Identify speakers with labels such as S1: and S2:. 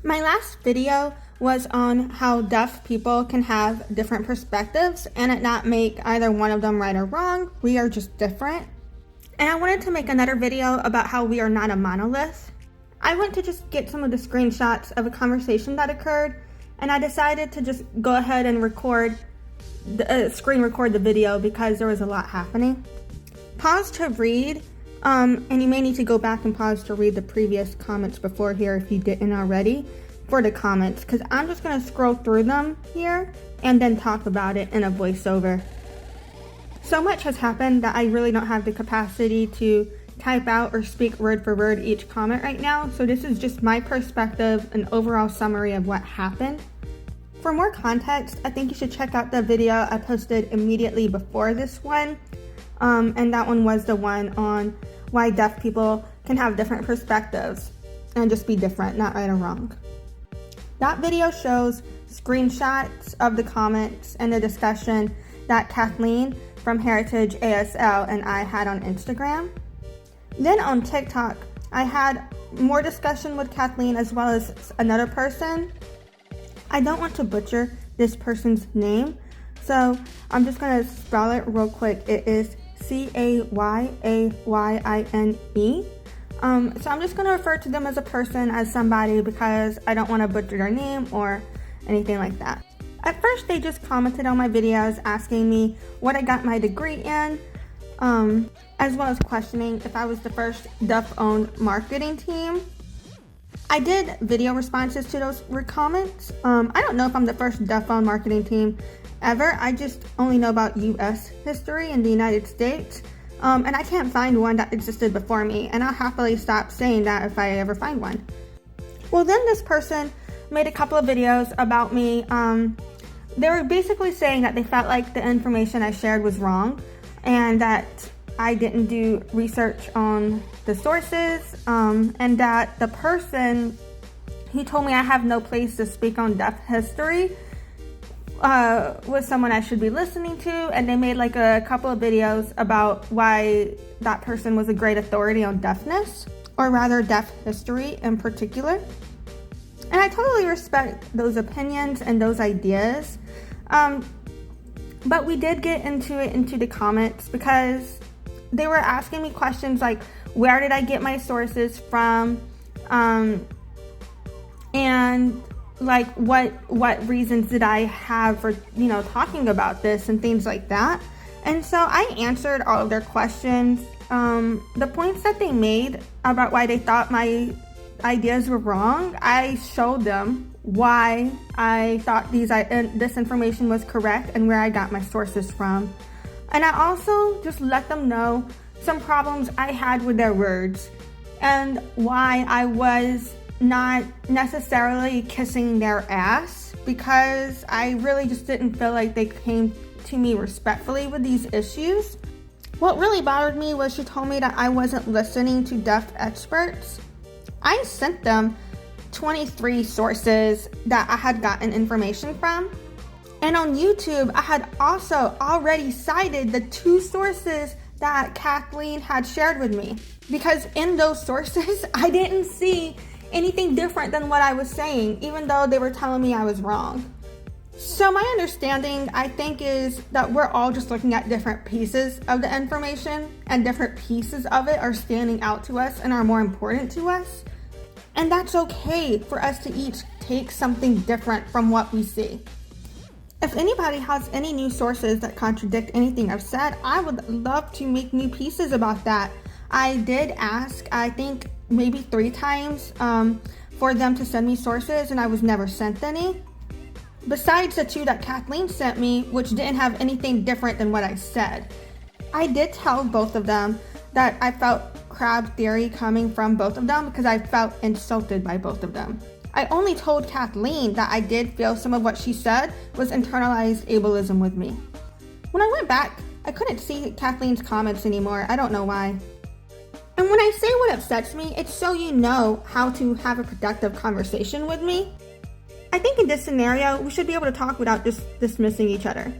S1: My last video was on how deaf people can have different perspectives and it not make either one of them right or wrong. We are just different. And I wanted to make another video about how we are not a monolith. I went to just get some of the screenshots of a conversation that occurred, and I decided to just go ahead and screen record the video because there was a lot happening. Pause to read, and you may need to go back and pause to read the previous comments before here if you didn't already for the comments, because I'm just going to scroll through them here and then talk about it in a voiceover. So much has happened that I really don't have the capacity to type out or speak word for word each comment right now, so this is just my perspective, an overall summary of what happened. For more context, I think you should check out the video I posted immediately before this one, and that one was the one on why deaf people can have different perspectives and just be different, not right or wrong. That video shows screenshots of the comments and the discussion that Kathleen from Heritage ASL and I had on Instagram. Then on TikTok, I had more discussion with Kathleen as well as another person. I don't want to butcher this person's name, so I'm just going to spell it real quick. It is Cayayine. So I'm just going to refer to them as a person, as somebody, because I don't want to butcher their name or anything like that. At first, they just commented on my videos asking me what I got my degree in, as well as questioning if I was the first deaf-owned marketing team. I did video responses to those comments. I don't know if I'm the first deaf-owned marketing team ever. I just only know about US history in the United States. And I can't find one that existed before me, and I'll happily stop saying that if I ever find one. Well, then this person made a couple of videos about me. They were basically saying that they felt like the information I shared was wrong and that I didn't do research on the sources, and that the person, he told me I have no place to speak on deaf history, was someone I should be listening to, and they made like a couple of videos about why that person was a great authority on deafness, or rather deaf history in particular. And I totally respect those opinions and those ideas, but we did get into the comments because they were asking me questions like, where did I get my sources from, and like what reasons did I have for talking about this and things like that. And so I answered all of their questions. The points that they made about why they thought my ideas were wrong, I showed them why I thought this information was correct and where I got my sources from. And I also just let them know some problems I had with their words and why I was not necessarily kissing their ass, because I really just didn't feel like they came to me respectfully with these issues. What really bothered me was she told me that I wasn't listening to deaf experts. I sent them 23 sources that I had gotten information from. And on YouTube, I had also already cited the 2 sources that Kathleen had shared with me, because in those sources, I didn't see anything different than what I was saying, even though they were telling me I was wrong. So my understanding, I think, is that we're all just looking at different pieces of the information, and different pieces of it are standing out to us and are more important to us. And that's okay for us to each take something different from what we see. If anybody has any new sources that contradict anything I've said, I would love to make new pieces about that. I did ask, I think maybe 3 times for them to send me sources, and I was never sent any. Besides the 2 that Kathleen sent me, which didn't have anything different than what I said. I did tell both of them that I felt crab theory coming from both of them because I felt insulted by both of them. I only told Kathleen that I did feel some of what she said was internalized ableism with me. When I went back, I couldn't see Kathleen's comments anymore. I don't know why. And when I say what upsets me, it's so you know how to have a productive conversation with me. I think in this scenario, we should be able to talk without just dismissing each other.